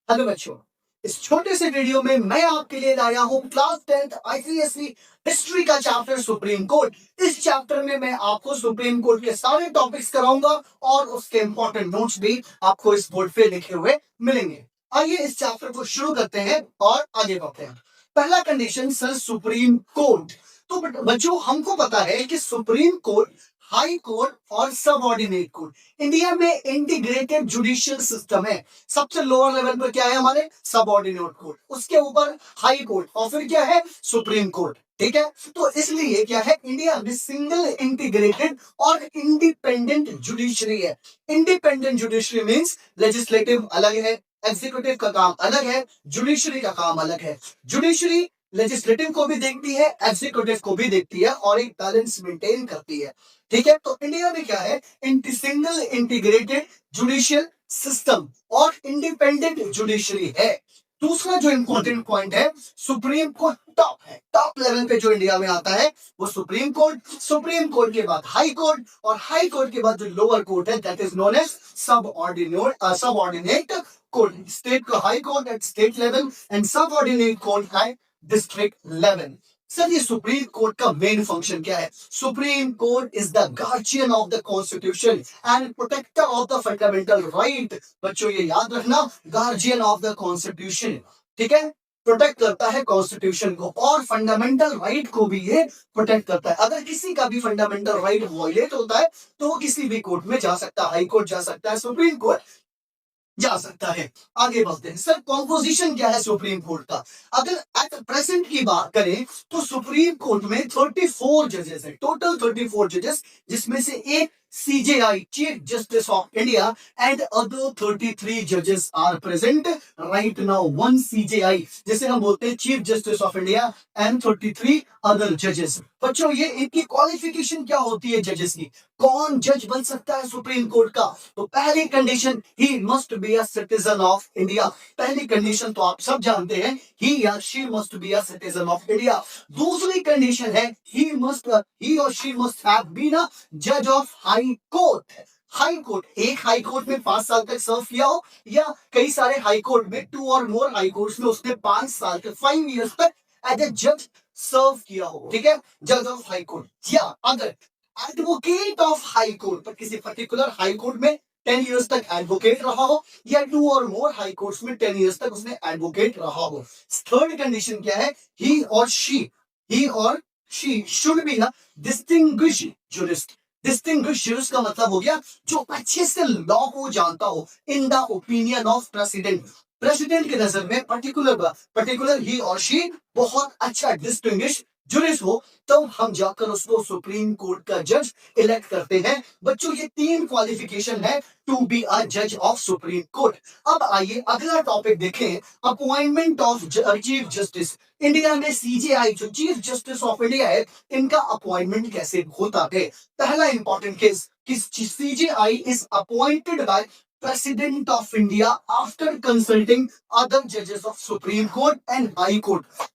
Hello बच्चों, इस छोटे से वीडियो में मैं आपके लिए लाया हूँ क्लास 10th आईसीएसई हिस्ट्री का चैप्टर सुप्रीम कोर्ट। इस चैप्टर में मैं आपको सुप्रीम कोर्ट के सारे टॉपिक्स कराऊंगा और उसके इंपॉर्टेंट नोट्स भी आपको इस बोर्ड पे लिखे हुए मिलेंगे। आइए इस चैप्टर को शुरू करते हैं और आगे बढ़ते हैं। पहला कंडीशन सर सुप्रीम कोर्ट। तो बच्चों हमको पता है कि सुप्रीम कोर्ट, हाई कोर्ट और सबऑर्डिनेट कोर्ट इंडिया में इंटीग्रेटेड जुडिशियल सिस्टम है। सबसे लोअर लेवल पर क्या है हमारे सबऑर्डिनेट कोर्ट, उसके ऊपर हाई कोर्ट और फिर क्या है सुप्रीम कोर्ट। ठीक है, तो इसलिए क्या है इंडिया में सिंगल इंटीग्रेटेड और इंडिपेंडेंट जुडिशरी है। इंडिपेंडेंट जुडिशरी मींस लेजिस्लेटिव अलग है, एग्जीक्यूटिव का काम अलग है, जुडिशरी का काम अलग है। जुडिशरी लेजिस्लेटिव को भी देखती है, एग्जीक्यूटिव को भी देखती है और एक बैलेंस मेंटेन करती है। ठीक है, तो इंडिया में क्या है सिंगल इंटीग्रेटेड जुडिशियल सिस्टम और इंडिपेंडेंट जुडिशरी है। दूसरा जो इंपॉर्टेंट पॉइंट है, सुप्रीम कोर्ट टॉप है, टॉप लेवल पे जो इंडिया में आता है वो सुप्रीम कोर्ट। सुप्रीम कोर्ट के बाद हाई कोर्ट और हाई कोर्ट के बाद जो लोअर कोर्ट है that is known as subordinate court. State का high court at state level and subordinate court at district level. Sir ये सुप्रीम कोर्ट का मेन फंक्शन क्या है? Supreme court is the guardian of the constitution and protector of the fundamental right. बच्चों ये याद रखना, guardian of the constitution. ठीक है, प्रोटेक्ट करता है कॉन्स्टिट्यूशन को और फंडामेंटल राइट को भी ये प्रोटेक्ट करता है। अगर किसी का भी फंडामेंटल राइट वायलेट होता है तो वो किसी भी कोर्ट में जा सकता है, हाई कोर्ट जा सकता है, सुप्रीम कोर्ट जा सकता है। आगे बढ़ते हैं। सर कॉम्पोजिशन क्या है सुप्रीम कोर्ट का? अगर एट प्रेजेंट की बात करें तो सुप्रीम कोर्ट में 34 जजेस है, टोटल 34 जजेस, जिसमें से एक CJI chief justice of India and other 33 जजेस are present right now. One CJI जिसे हम बोलते हैं chief justice of India and 33 other जजेस। बच्चों ये इनकी क्वालिफिकेशन क्या होती है जजेस की? कौन जज बन सकता है सुप्रीम कोर्ट का? तो पहली condition, he must be a citizen of India. पहली कंडीशन तो आप सब जानते हैं, ही या she must be a citizen of India. दूसरी कंडीशन है ही और she must have been a जज of high court. High court, एक हाई कोर्ट में 5 साल तक सर्व किया हो या कई सारे हाई कोर्ट में, 2 और मोर हाई कोर्ट में उसने 5 साल तक 5 इयर्स तक एज ए जज सर्व किया हो। ठीक है, जज ऑफ हाई कोर्ट। या अगर एडवोकेट ऑफ हाई कोर्ट, पर किसी पर्टिकुलर हाई कोर्ट में 10 इयर्स तक एडवोकेट रहा हो या 2 और मोर हाई कोर्ट्स में 10 इयर्स तक उसने एडवोकेट रहा हो। थर्ड कंडीशन क्या है? ही और शी शुड बी ना डिस्टिंग्विश जूरिस्ट। डिस्टिंग्विश जूरिस्ट का मतलब हो गया जो अच्छे से लॉ को जानता हो in the opinion of president. President के नजर में पर्टिकुलर ही और शी बहुत अच्छा डिस्टिंग्विश जुरिस्ट हो, तब हम जाकर उसको सुप्रीम कोर्ट का जज इलेक्ट करते हैं। बच्चों ये 3 क्वालिफिकेशन है टू बी अ जज ऑफ सुप्रीम कोर्ट। अब आइए अगला टॉपिक देखें, appointment of chief justice. India में CJI जो चीफ जस्टिस ऑफ इंडिया है, इनका अपॉइंटमेंट कैसे होता है? पहला इंपॉर्टेंट केस कि CJI is appointed by president of India after consulting other जजेस of supreme court and high court.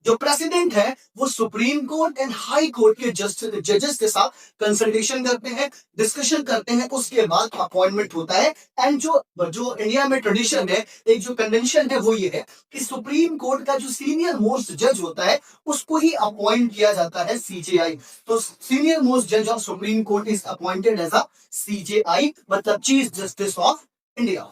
जो प्रेसिडेंट है वो Supreme court and high court के जजेस के साथ कंसल्टेशन करते हैं, डिस्कशन करते हैं, उसके बाद अपॉइंटमेंट होता है। एंड जो जो इंडिया में ट्रेडिशन है, एक जो कन्वेंशन है वो ये है कि सुप्रीम कोर्ट का जो सीनियर मोस्ट जज होता है उसको ही अपॉइंट किया जाता है CJI। तो सीनियर मोस्ट जज of supreme court is appointed as a CJI, मतलब chief justice of India.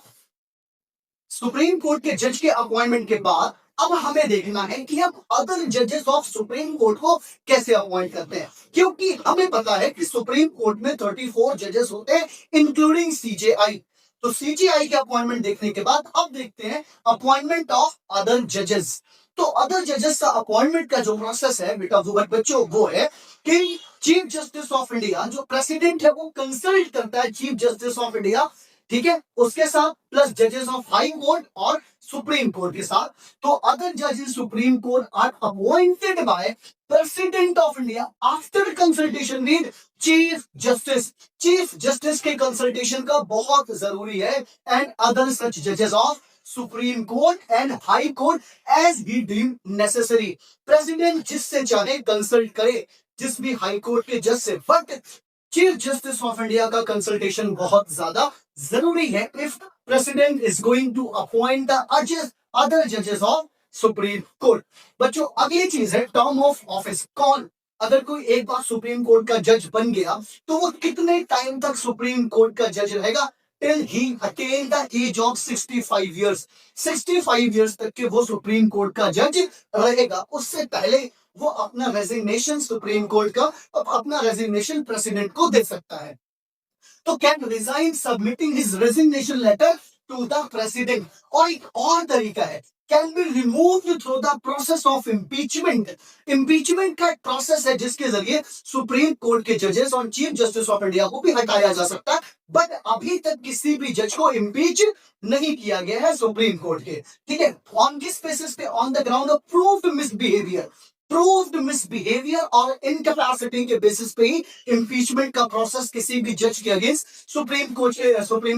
Supreme court के जज के अपॉइंटमेंट के बाद अब हमें देखना है कि हम अदर जजेस ऑफ सुप्रीम कोर्ट को कैसे अपॉइंट करते हैं, क्योंकि हमें पता है कि सुप्रीम कोर्ट में 34 जजेस होते हैं इंक्लूडिंग CJI। तो CJI के अपॉइंटमेंट देखने के बाद अब देखते हैं अपॉइंटमेंट ऑफ अदर जजेस। तो अदर जजेस का अपॉइंटमेंट का जो प्रोसेस है बेटा वो बच्चों वो है कि चीफ जस्टिस ऑफ इंडिया जो प्रेसिडेंट है वो कंसल्ट करता है चीफ जस्टिस ऑफ इंडिया, ठीक है, उसके साथ प्लस जजेस ऑफ हाई कोर्ट और सुप्रीम कोर्ट के साथ। तो अदर जजेस supreme court are appointed by president of India after consultation with chief justice. Chief justice के कंसल्टेशन का बहुत जरूरी है एंड अदर सच जजेस of supreme court and high court as he deem necessary. President जिससे चाहे consult करे, जिस भी हाई कोर्ट के जज से, but chief justice of India का कंसल्टेशन बहुत ज्यादा जरूरी है if president is going to appoint the other जजेस ऑफ सुप्रीम कोर्ट। बच्चों अगली चीज है टर्म ऑफ ऑफिस। कौन अगर कोई एक बार सुप्रीम कोर्ट का जज बन गया तो वो कितने टाइम तक सुप्रीम कोर्ट का जज रहेगा? Till he attain the age of 65 years. 65 years तक के वो सुप्रीम कोर्ट का जज रहेगा। उससे पहले वो अपना रेजिग्नेशन सुप्रीम कोर्ट का अपना रेजिग्नेशन प्रेसिडेंट को दे सकता है। तो can resign submitting his resignation letter to the president. और एक और तरीका है, can be removed through the process of impeachment. Impeachment का एक प्रोसेस है जिसके जरिए सुप्रीम कोर्ट के जजेस और चीफ जस्टिस ऑफ इंडिया को भी हटाया जा सकता है। बट अभी तक किसी भी जज को इम्पीच नहीं किया गया है सुप्रीम कोर्ट के। ठीक है, ऑन किस बेसिस पे? On the ground of proved misbehaviour. Proved misbehaviour और इनकैपेसिटी के बेसिस पे ही इम्पीचमेंट का प्रोसेस किसी भी जज के अगेंस्ट सुप्रीम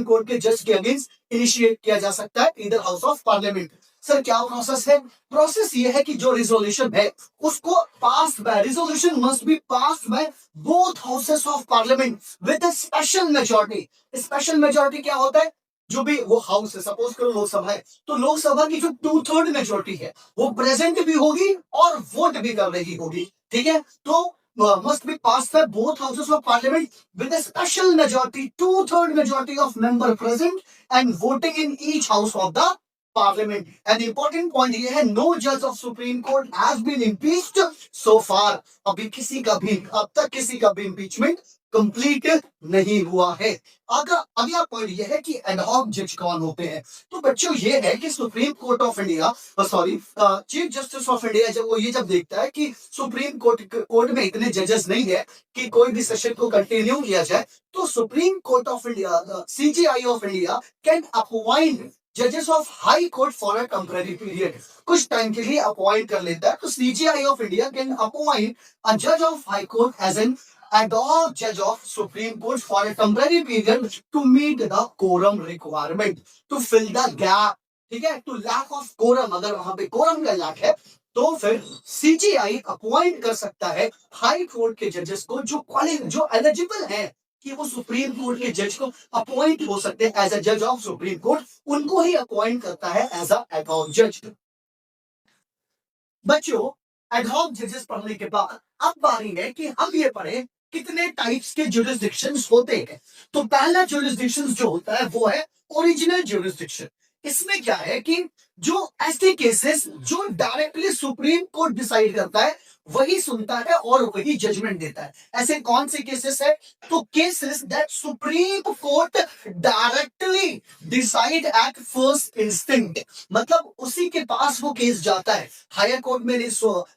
कोर्ट के जज के अगेंस्ट इनिशिएट किया जा सकता है इधर हाउस ऑफ पार्लियामेंट। सर क्या प्रोसेस है? प्रोसेस ये है कि जो रिजोल्यूशन है उसको pass by resolution must be pass by both houses of parliament with a special majority. Special majority क्या होता है? जो भी वो हाउस है, सपोज करो लोकसभा है, तो लोकसभा की जो 2/3 मेजोरिटी है वो प्रेजेंट भी होगी और वोट भी कर रही होगी। ठीक है, तो must be passed by both houses of parliament with a special majority, 2/3 majority of member present and voting in each house of the parliament. An important point ये है, no judge of supreme court has been impeached so far। अभी किसी का भी अब तक किसी का भी impeachment कंप्लीट नहीं हुआ है। अगला पॉइंट यह है कि एडहॉक जज कौन होते हैं। तो बच्चों ये है कि supreme court of India sorry chief justice of India जब वो ये जब देखता है कि सुप्रीम कोर्ट में इतने जजेस नहीं है कि कोई भी सेशन को कंटिन्यू किया जाए, तो supreme court of India CJI of India can appoint जजेस of high court for a temporary period. कुछ टाइम के लिए अपॉइंट कर लेता है। तो CJI of India can appoint a जज of high court as an ad hoc judge of Supreme Court for a temporary period to meet the quorum requirement, to fill the gap। ठीक है, to lack of quorum, अगर वहां पे quorum का lack है तो फिर सीजीआई अपॉइंट कर सकता है हाई कोर्ट के जजेस को जो एलिजिबल है कि वो सुप्रीम कोर्ट के जज को अपॉइंट हो सकते हैं एज अ जज ऑफ सुप्रीम कोर्ट, उनको ही अपॉइंट करता है एज अ ad hoc जज। बच्चों ad hoc जजेस पढ़ने के बाद अब बारी है कि हम ये पढ़े कितने टाइप्स के जुरिस्डिक्शंस होते हैं। तो पहला जुरिस्डिक्शन जो होता है वो है ओरिजिनल जुरिस्डिक्शन। इसमें क्या है कि जो ऐसे केसेस जो डायरेक्टली सुप्रीम कोर्ट डिसाइड करता है वही सुनता है और वही जजमेंट देता है। ऐसे कौन से केसेस है? तो cases that supreme court directly decide at first instant, मतलब उसी के पास वो केस जाता है। हायर कोर्ट में नहीं,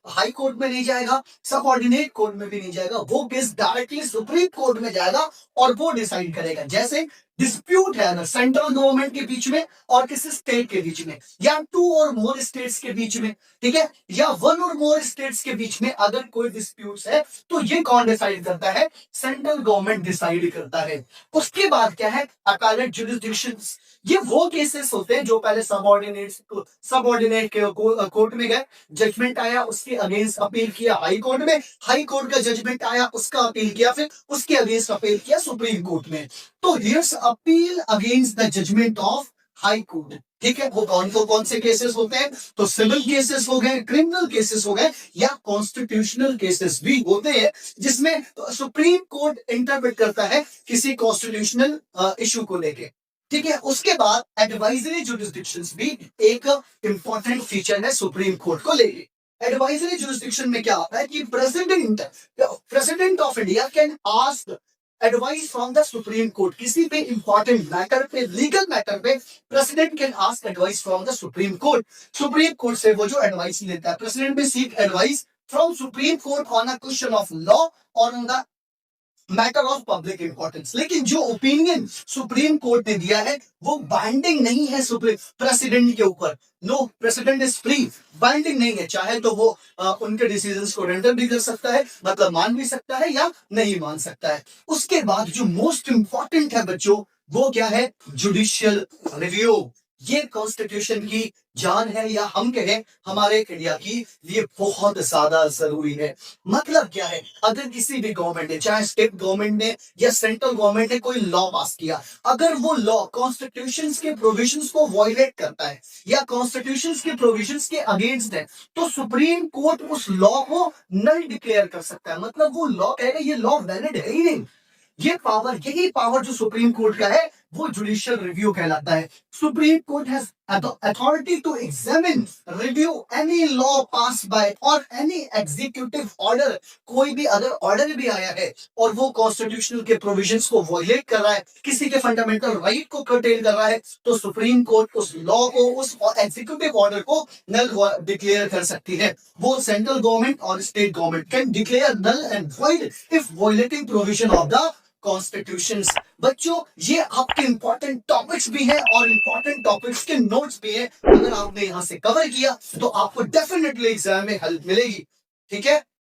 हाई कोर्ट में नहीं जाएगा, सबऑर्डिनेट कोर्ट में भी नहीं जाएगा, वो केस डायरेक्टली सुप्रीम कोर्ट में जाएगा और वो डिसाइड करेगा। जैसे डिस्प्यूट है ना सेंट्रल गवर्नमेंट के बीच में और किसी स्टेट के बीच में, या 2 और मोर स्टेट्स के बीच में, ठीक है, या 1 और मोर स्टेट्स के बीच में अगर कोई डिस्प्यूट है तो ये कौन डिसाइड करता है? सेंट्रल गवर्नमेंट डिसाइड करता है। उसके बाद क्या है? Appellate jurisdictions. ये वो केसेस होते हैं जो पहले सबऑर्डिनेट कोर्ट में गए, जजमेंट आया, उसके अगेंस्ट अपील किया हाई कोर्ट में, हाई कोर्ट का जजमेंट आया, उसका अपील किया, फिर उसके अगेंस्ट अपील किया सुप्रीम कोर्ट में। तो hears appeal against the judgment of high court. ठीक है, वो कौन से केसेस होते हैं? तो सिविल केसेस हो गए, क्रिमिनल केसेस हो गए, या कॉन्स्टिट्यूशनल केसेस भी होते हैं जिसमें सुप्रीम कोर्ट इंटरप्रेट करता है किसी कॉन्स्टिट्यूशनल इशू को लेके। ठीक है, उसके बाद एडवाइजरी जुरिस्डिक्शंस भी एक इंपॉर्टेंट फीचर है सुप्रीम कोर्ट को लेके। एडवाइजरी जुरिस्डिक्शन में क्या होता है कि president of India can ask advice from the supreme court. किसी भी इंपॉर्टेंट मैटर पे, लीगल मैटर पे president can ask advice from the supreme court. Supreme court से वो जो एडवाइस लेता है, president may seek advice from supreme court on a question of law और on the matter of public importance. लेकिन जो opinion supreme court ने दिया है वो बाइंडिंग नहीं है सुप्रीम प्रेसिडेंट के ऊपर। No, president is free, binding नहीं है। चाहे तो वो उनके डिसीजंस को रेंडर भी कर सकता है, मतलब मान भी सकता है या नहीं मान सकता है। उसके बाद जो मोस्ट इंपॉर्टेंट है बच्चों वो क्या है? Judicial review. ये कॉन्स्टिट्यूशन की जान है, या हम कहें हमारे इंडिया की लिए बहुत ज्यादा जरूरी है। मतलब क्या है, अगर किसी भी गवर्नमेंट ने, चाहे स्टेट गवर्नमेंट ने या सेंट्रल गवर्नमेंट ने कोई लॉ पास किया, अगर वो लॉ कॉन्स्टिट्यूशन के प्रोविजंस को वायलेट करता है या कॉन्स्टिट्यूशन के प्रोविजंस के अगेंस्ट है, तो सुप्रीम कोर्ट उस लॉ को नल डिक्लेयर कर सकता है। मतलब वो लॉ कहेगा ये लॉ वैलिड है ही नहीं। ये पावर, यही पावर जो सुप्रीम कोर्ट का है, वो जुडिशियल रिव्यू कहलाता है। Supreme court has authority to examine, review any law pass by और एनी एग्जीक्यूटिव ऑर्डर। कोई भी अगर ऑर्डर भी आया है और वो कॉन्स्टिट्यूशनल के प्रोविजंस को वायलेट कर रहा है, किसी के फंडामेंटल राइट को कर्टेल कर रहा है, तो सुप्रीम कोर्ट उस लॉ को, उस एग्जीक्यूटिव ऑर्डर को नल डिक्लेयर कर सकती है। वो सेंट्रल गवर्नमेंट और state government can declare null and void if violating provision of the constitutions. बच्चों, ये आपके इंपॉर्टेंट टॉपिक्स भी हैं और इंपॉर्टेंट टॉपिक्स के नोट्स भी हैं। अगर आपने यहां से कवर किया तो आपको डेफिनेटली एग्जाम में हेल्प मिलेगी। ठीक है।